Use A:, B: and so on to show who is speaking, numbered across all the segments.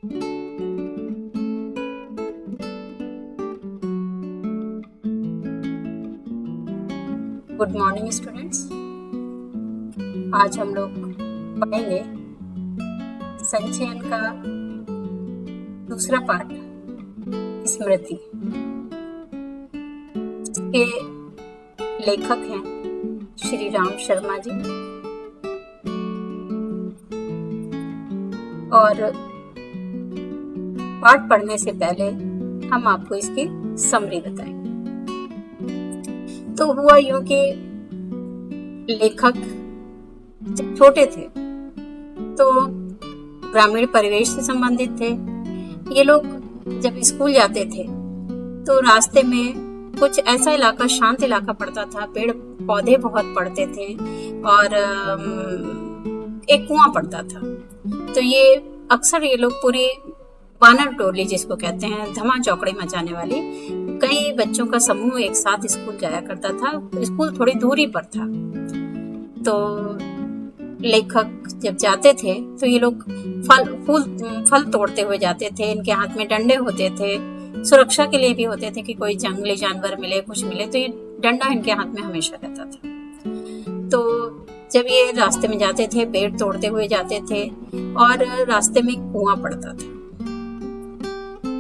A: Good morning students. आज हम लोग पढ़ेंगे संचयन का दूसरा पार्ट, स्मृति। इसके लेखक हैं श्री राम शर्मा जी। और पाठ पढ़ने से पहले हम आपको इसकी समरी बताएंगे। तो हुआ यूं कि लेखक जब छोटे थे तो ग्रामीण परिवेश से संबंधित थे। ये लोग जब स्कूल जाते थे तो रास्ते में कुछ ऐसा इलाका, शांत इलाका पड़ता था, पेड़ पौधे बहुत पड़ते थे और एक कुआं पड़ता था। तो ये अक्सर ये लोग पूरी वानर टोली, जिसको कहते हैं धमा चौकड़ी मचाने वाली, कई बच्चों का समूह एक साथ स्कूल जाया करता था। स्कूल थोड़ी दूरी पर था। तो लेखक जब जाते थे तो ये लोग फल तोड़ते हुए जाते थे। इनके हाथ में डंडे होते थे, सुरक्षा के लिए भी होते थे कि कोई जंगली जानवर मिले, कुछ मिले तो ये डंडा इनके हाथ में हमेशा रहता था। तो जब ये रास्ते में जाते थे, पेड़ तोड़ते हुए जाते थे और रास्ते में कुआं पड़ता था।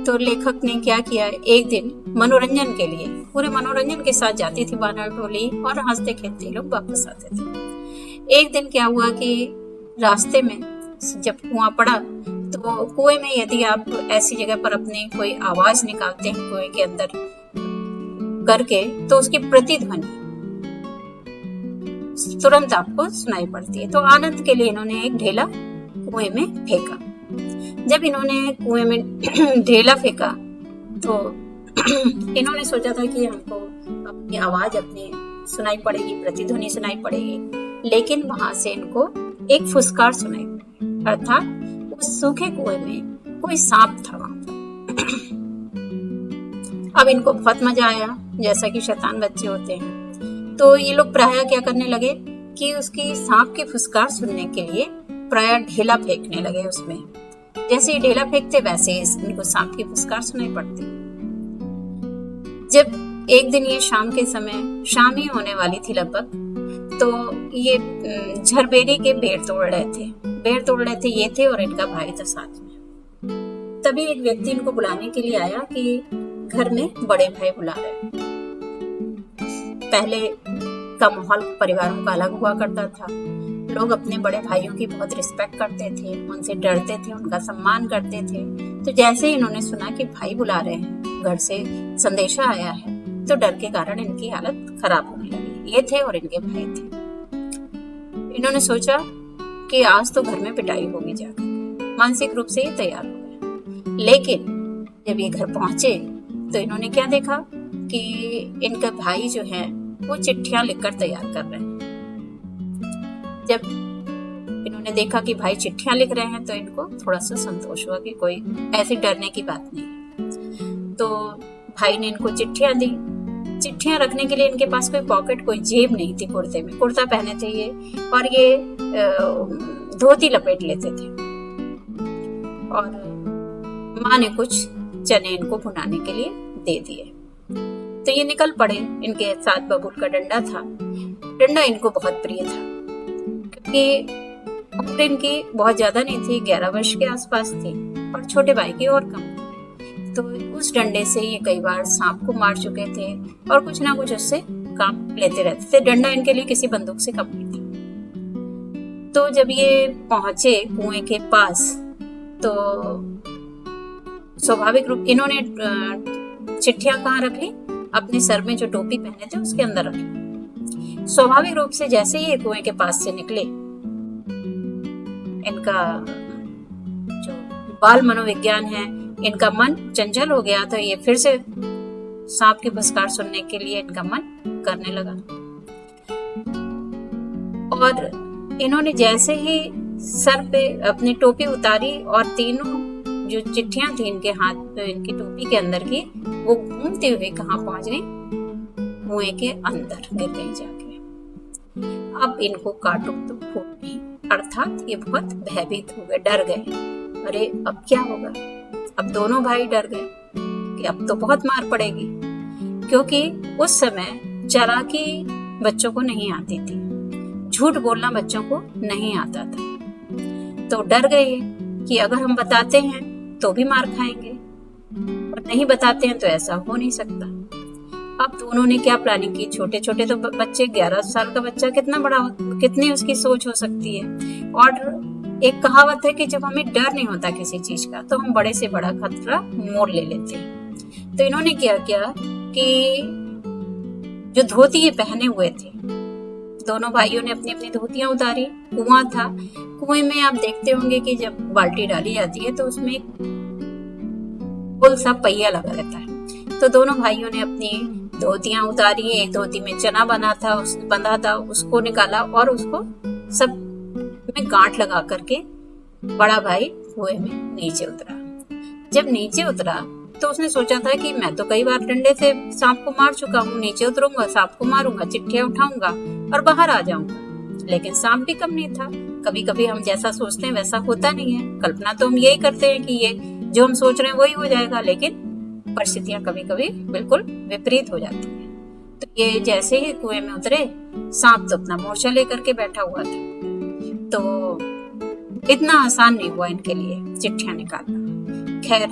A: तो लेखक ने क्या किया, एक दिन मनोरंजन के लिए, पूरे मनोरंजन के साथ जाती थी वानर टोली और हंसते खेलते लोग वापस आते थे। एक दिन क्या हुआ कि रास्ते में जब कुआं पड़ा तो कुएं में यदि आप ऐसी जगह पर अपनी कोई आवाज निकालते हैं कुएं के अंदर करके, तो उसकी प्रतिध्वनि तुरंत आपको सुनाई पड़ती है। तो आनंद के लिए इन्होंने एक ढेला कुएं में फेंका। जब इन्होंने कुएं में ढेला फेंका तो इन्होंने सोचा था कि हमको अपनी आवाज अपनी सुनाई पड़ेगी, प्रतिध्वनि सुनाई पड़ेगी, लेकिन वहां से इनको एक फुसकार सुनाई पड़ी, अर्थात उस सूखे कुएं में कोई सांप था वहां पर। अब इनको बहुत मजा आया, जैसा कि शैतान बच्चे होते हैं। तो ये लोग प्रायः क्या करने लगे कि उसकी सांप की फुसकार सुनने के लिए प्रायः ढेला फेंकने लगे उसमें। जैसे ही ढेला फेंकते वैसे इनको सांप की फुसकार सुनाई पड़ती। जब एक दिन ये शाम के समय, शाम ही होने वाली थी लगभग, तो ये झरबेरी के पेड़ तोड़ रहे थे ये थे और इनका भाई था साथ में। तभी एक व्यक्ति इनको बुलाने के लिए आया कि घर में बड़े भाई बुला रहे। पहले का माहौल परिवारों का अलग हुआ करता था। लोग अपने बड़े भाइयों की बहुत रिस्पेक्ट करते थे, उनसे डरते थे, उनका सम्मान करते थे। तो जैसे ही इन्होंने सुना कि भाई बुला रहे हैं, घर से संदेशा आया है, तो डर के कारण इनकी हालत खराब होने लगी। ये थे और इनके भाई थे। इन्होंने सोचा कि आज तो घर में पिटाई होगी जाकर। मानसिक रूप से ही तैयार हो गए। लेकिन जब ये घर पहुंचे तो इन्होंने क्या देखा कि इनका भाई जो है वो चिट्ठियां लिखकर तैयार कर रहे हैं। जब इन्होंने देखा कि भाई चिट्ठियां लिख रहे हैं तो इनको थोड़ा सा संतोष हुआ कि कोई ऐसी डरने की बात नहीं। तो भाई ने इनको चिट्ठियां दी। चिट्ठियां रखने के लिए इनके पास कोई पॉकेट, कोई जेब नहीं थी कुर्ते में। कुर्ता पहने थे ये और ये धोती लपेट लेते थे। और माँ ने कुछ चने इनको भुनाने के लिए दे दिए। तो ये निकल पड़े। इनके साथ बबूल का डंडा था। डंडा इनको बहुत प्रिय था क्योंकि उम्र इनकी बहुत ज्यादा नहीं थी, 11 वर्ष के आसपास थी और छोटे भाई की और कम थी। तो उस डंडे से ये कई बार सांप को मार चुके थे और कुछ ना कुछ उससे काम लेते रहते थे। डंडा इनके लिए किसी बंदूक से कम नहीं था। तो जब ये पहुंचे कुएं के पास तो स्वाभाविक रूप इन्होंने चिट्ठियां कहाँ रख ली, अपने सर में जो टोपी पहने थे उसके अंदर रख ली। स्वाभाविक रूप से जैसे ही ये कुएं के पास से निकले, इनका जो बाल मनोविज्ञान है, इनका मन चंचल हो गया। तो ये फिर से सांप की फुसकार सुनने के लिए इनका मन करने लगा। और इन्होंने जैसे ही सर पे अपनी टोपी उतारी और तीनों जो चिट्ठियां थी इनके हाथ पे, इनकी टोपी के अंदर की, वो घूमते हुए कहाँ पहुंच गई, कुएं के अंदर गिर गई जाके। अब इनको काटो तो फूट नहीं, अर्थात ये बहुत भयभीत हो गए, डर गए। अरे अब क्या होगा। अब दोनों भाई डर गए कि अब तो बहुत मार पड़ेगी, क्योंकि उस समय चालाकी बच्चों को नहीं आती थी, झूठ बोलना बच्चों को नहीं आता था। तो डर गए कि अगर हम बताते हैं तो भी मार खाएंगे, और नहीं बताते हैं तो ऐसा हो नहीं सकता। अब दोनों ने क्या प्लानिंग की, छोटे छोटे तो बच्चे, 11 साल का बच्चा कितना बड़ा, कितनी उसकी सोच हो सकती है। और एक कहावत है कि जब हमें डर नहीं होता किसी चीज का तो हम बड़े से बड़ा खतरा मोल ले लेते हैं। तो इन्होंने क्या किया कि जो धोती ये पहने हुए थे, दोनों भाइयों ने अपनी अपनी धोतियां उतारी। कुआं था, कुएं में आप देखते होंगे कि जब बाल्टी डाली जाती है तो उसमें एक गोल सा पहिया लगा रहता है। तो दोनों भाइयों ने अपनी धोतियां उतारी, एक धोती में चना बंधा था, उसको निकाला और उसको सब में गांठ लगा करके बड़ा भाई कुएं में नीचे उतरा। जब नीचे उतरा तो उसने सोचा था कि मैं तो कई बार डंडे से सांप को मार चुका हूँ, नीचे उतरूंगा, सांप को मारूंगा, चिट्ठियां उठाऊंगा और बाहर आ जाऊंगा। लेकिन सांप भी कम नहीं था। कभी कभी हम जैसा सोचते हैं वैसा होता नहीं है। कल्पना तो हम यही करते हैं कि ये जो हम सोच रहे हैं वही हो जाएगा, लेकिन परिस्थितियां कभी कभी बिल्कुल विपरीत हो जाती है। तो ये जैसे ही कुएं में उतरे, सांप तो अपना मोर्चा लेकर के बैठा हुआ था। तो इतना आसान नहीं हुआ इनके लिए चिट्ठियां निकालना। खैर,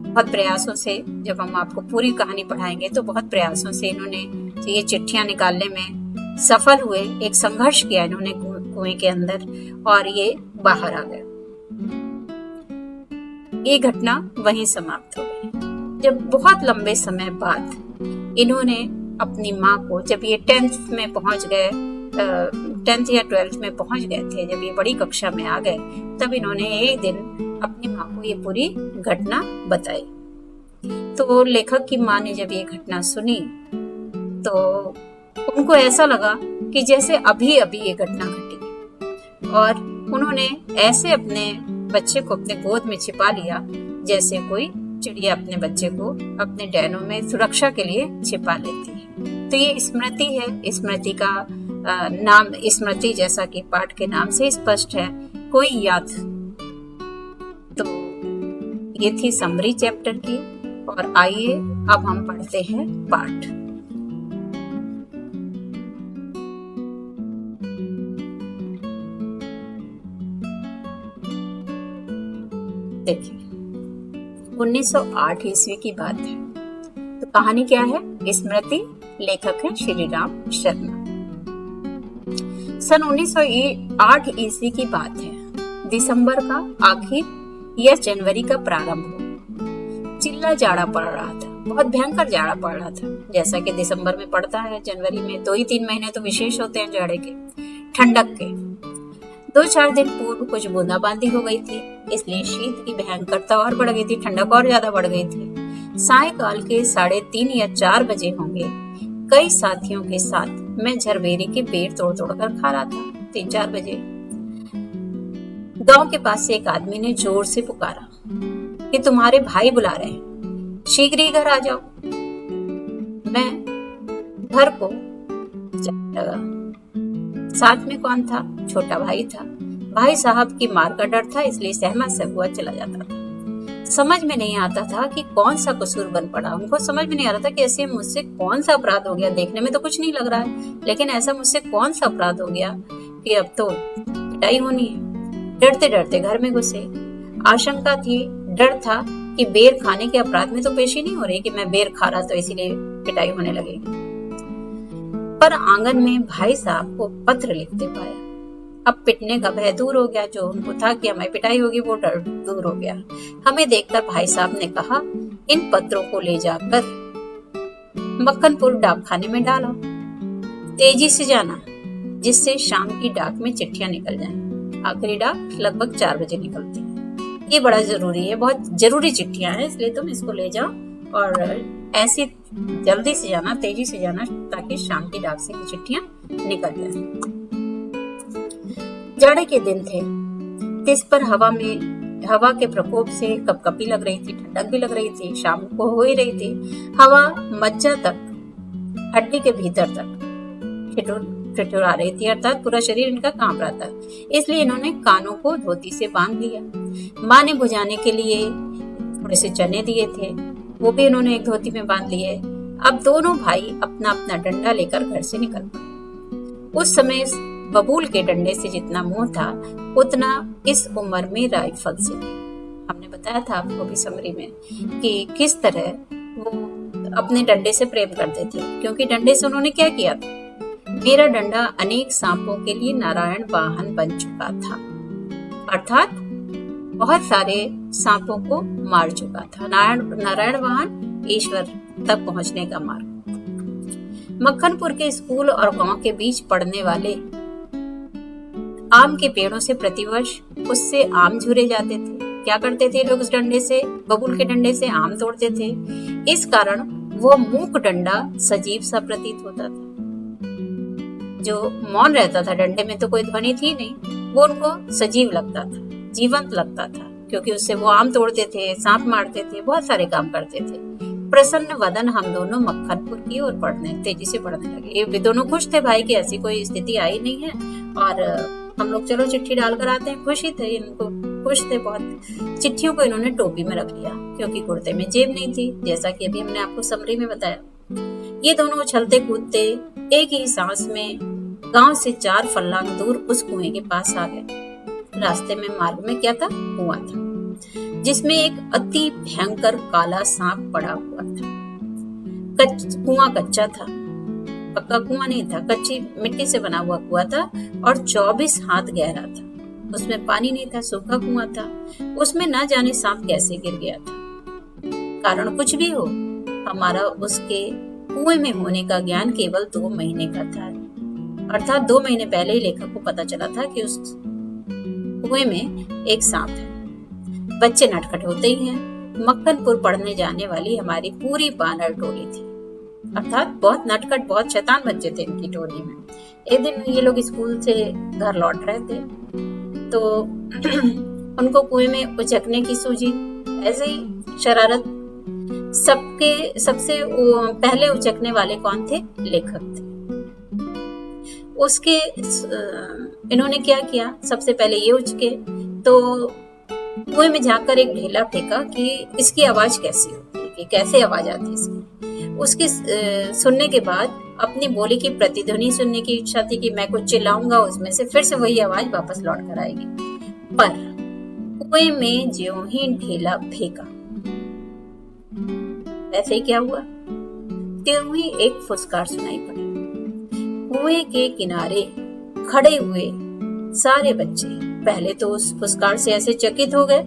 A: बहुत प्रयासों से, जब हम आपको पूरी कहानी पढ़ाएंगे तो बहुत प्रयासों से इन्होंने ये चिट्ठियां निकालने में सफल हुए। एक संघर्ष किया इन्होंने कुएं के अंदर और ये बाहर आ गए। ये घटना वहीं समाप्त हो गई। जब बहुत लंबे समय बाद इन्होंने अपनी माँ को, जब ये 10th में पहुंच गए, 10th या 12th में पहुंच गए थे, जब ये बड़ी कक्षा में आ गए, तब इन्होंने एक दिन अपनी माँ को ये पूरी घटना बताई। तो लेखक की माँ ने जब ये घटना सुनी तो उनको ऐसा लगा कि जैसे अभी अभी ये घटना घटी, और उन्होंने ऐसे अपने बच्चे को अपने गोद में छिपा लिया जैसे कोई चिड़िया अपने बच्चे को अपने डैनों में सुरक्षा के लिए छिपा लेती है। तो ये स्मृति है। स्मृति का नाम, स्मृति जैसा कि पाठ के नाम से स्पष्ट है, कोई याद। तो ये थी समरी चैप्टर की, और आइए अब हम पढ़ते हैं पाठ। देखिए, 1908 ईस्वी की बात है। तो कहानी क्या है? स्मृति, लेखक है श्री राम शर्मा। सन 1908 ईस्वी की बात है। दिसंबर का आखिर या जनवरी का प्रारंभ हो। चिल्ला जाड़ा पड़ रहा था, बहुत भयंकर जाड़ा पड़ रहा था, जैसा कि दिसंबर में पड़ता है। जनवरी में 2 ही 3 महीने तो विशेष होते हैं जाड़े के, ठंडक के। 2-4 दिन पूर्व कुछ बूंदाबांदी हो गई थी, इसलिए शीत की भयंकरता और बढ़ गई थी, ठंडक और ज्यादा बढ़ गई थी। सायकाल के 3:30 या 4 बजे होंगे। कई साथियों के साथ मैं झरबेरी के पेड़ तोड़ तोड़ कर खा रहा था। 3-4 बजे गांव के पास से एक आदमी ने जोर से पुकारा कि तुम्हारे भाई बुला रहे हैं, शीघ्र ही घर आ जाओ। मैं घर को जाने लगा। साथ में कौन था? छोटा भाई था। भाई साहब की मार का डर था, इसलिए सहमा से हुआ चला जाता था। समझ में नहीं आता था कि कौन सा कसूर बन पड़ा। उनको समझ में नहीं आ रहा था कि ऐसे मुझसे कौन सा अपराध हो गया। देखने में तो कुछ नहीं लग रहा है, लेकिन ऐसा मुझसे कौन सा अपराध हो गया कि अब तो पिटाई होनी है। डरते डरते घर में घुसे। आशंका थी, डर था कि बेर खाने के अपराध में तो पेशी नहीं हो रही कि मैं बेर खा रहा तो इसीलिए पिटाई होने लगेगी। पर आंगन में भाई साहब को पत्र लिखते पाया। अब पिटने का भय दूर हो गया। जो उनको था कि हमें पिटाई होगी, वो डर दूर हो गया। हमें देखकर भाई साहब ने कहा, इन पत्रों को ले जाकर मक्खनपुर डाकखाने में डालो। तेजी से जाना, जिससे शाम की डाक में चिट्ठियां निकल जाएं। आखिरी डाक लगभग 4 बजे निकलती है। ये बड़ा जरूरी है, बहुत जरूरी चिट्ठियां हैं, इसलिए तुम इसको ले जाओ और ऐसे जल्दी से जाना, तेजी से जाना, ताकि शाम की डाक से चिट्ठियां निकल जाएं। जाड़े के दिन थे, इस पर हवा के प्रकोप से कपकपी लग रही थी, ठंडक भी लग रही थी। शाम को हो ही रही थी। हवा मज्जा तक, हड्डी के भीतर तक ठिठुरा रही थी, अर्थात पूरा शरीर इनका कांप रहा था। इसलिए इन्होंने कानों को धोती से बांध लिया। माँ ने बुझाने के लिए थोड़े से चने दिए थे, वो भी इन्होंने एक धोती में बांध लिए। अब दोनों भाई अपना अपना डंडा लेकर घर से निकल पड़े। उस समय बबूल के डंडे से जितना मुंह था उतना इस उम्र में राइफल से नहीं। हमने बताया था आपको भी समरी में कि किस तरह वो अपने डंडे से प्रेम करते थे, क्योंकि डंडे से उन्होंने क्या किया था, मेरा डंडा अनेक सांपों के लिए नारायण वाहन बन चुका था, अर्थात बहुत सारे सांपों को मार चुका था। नारायण वाहन ईश्वर तक पहुंचने का मार्ग। मक्खनपुर के स्कूल और गांव के बीच पड़ने वाले आम के पेड़ों से प्रतिवर्ष उससे आम झुरे जाते थे। क्या करते थे लोग, उस डंडे से, बबूल के डंडे से आम तोड़ते थे। इस कारण वो मूक डंडा सजीव सा प्रतीत होता था। जो मौन रहता था, डंडे में तो कोई ध्वनि थी नहीं, वो उनको सजीव लगता था, जीवंत लगता था, क्योंकि उससे वो आम तोड़ते थे, सांप मारते थे, बहुत सारे काम करते थे। प्रसन्न वदन हम दोनों मक्खनपुर की ओर तेजी से बढ़ने लगे। ये दोनों खुश थे भाई की ऐसी कोई स्थिति आई नहीं है, और हम लोग चलो चिट्ठी डालकर आते हैं। खुश ही थे, इनको खुश थे बहुत। चिट्ठियों को इन्होंने टोपी में रख लिया, क्योंकि कुर्ते में जेब नहीं थी, जैसा कि अभी हमने आपको समरी में बताया। ये दोनों उछलते कूदते एक ही सांस में गांव से 4 फर्लांग दूर उस कुएं के पास आ गए। रास्ते में मार्ग में क्या था, कुआं था, जिसमें एक अति भयंकर काला सांप पड़ा हुआ था। कुआं कच्चा था, पक्का कुआं नहीं था, कच्ची मिट्टी से बना हुआ कुआं था और 24 हाथ गहरा था। उसमें पानी नहीं था, सूखा कुआं था। उसमें ना जाने सांप कैसे गिर गया था। कारण कुछ भी हो, हमारा उसके कुएं में होने का ज्ञान केवल 2 महीने का था, अर्थात 2 महीने पहले ही लेखक को पता चला था कि उस कुएं में एक सांप है। बच्चे नटखट होते ही हैं। मक्खनपुर पढ़ने जाने वाली हमारी पूरी बानर टोली थी, अर्थात बहुत नटखट, बहुत शैतान बच्चे थे इनकी टोली में। एक दिन ये लोग स्कूल से घर लौट रहे थे, तो उनको कुएं में उचकने की सूझी। ऐसे ही शरारत, सबसे पहले उचकने वाले कौन थे, लेखक थे। उसके इन्होंने क्या किया, सबसे पहले ये उचके तो कुएं में झांककर एक ढेला फेंका कि इसकी आवाज कैसी होती है, कि कैसे आवाज आती है इसकी। उसके सुनने के बाद अपनी बोली की प्रतिध्वनि सुनने की इच्छा थी कि मैं कुछ चिल्लाऊंगा, उसमें से फिर से वही आवाज वापस लौट कर आएगी। पर कुएं में ज्यों ही ढेला फेंका, ऐसे ही क्या हुआ, त्यों ही एक फुसकार सुनाई पड़ी। कुएं के किनारे खड़े हुए सारे बच्चे पहले तो उस फुसकार से ऐसे चकित हो गए,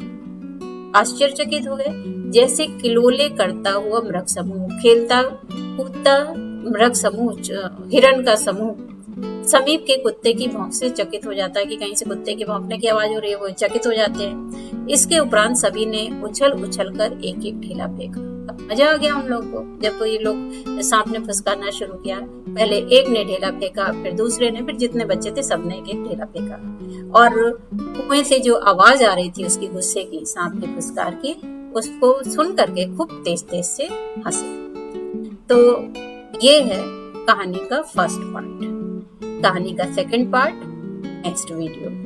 A: आश्चर्यचकित हो गए, जैसे किलोले करता हुआ मृग समूह, खेलता कूदता मृग समूह, हिरण का समूह समीप के कुत्ते की भौंक से चकित हो जाता है कि कहीं से कुत्ते की भौंकने की आवाज हो रही है, वो चकित हो जाते हैं। इसके उपरांत सभी ने उछल उछल कर एक एक ढेला फेंका। मजा आ गया उन लोगों को। जब ये लोग सांप ने फुसकारना शुरू किया, पहले एक ने ढेला फेंका, फिर दूसरे ने, फिर जितने बच्चे थे सबने एक एक ढेला फेंका। और कुएं से जो आवाज आ रही थी उसकी, गुस्से की, सांप के फुसकार की, उसको सुन करके खूब तेज तेज से हंसे। तो ये है कहानी का फर्स्ट पार्ट। कहानी का सेकंड पार्ट नेक्स्ट वीडियो में।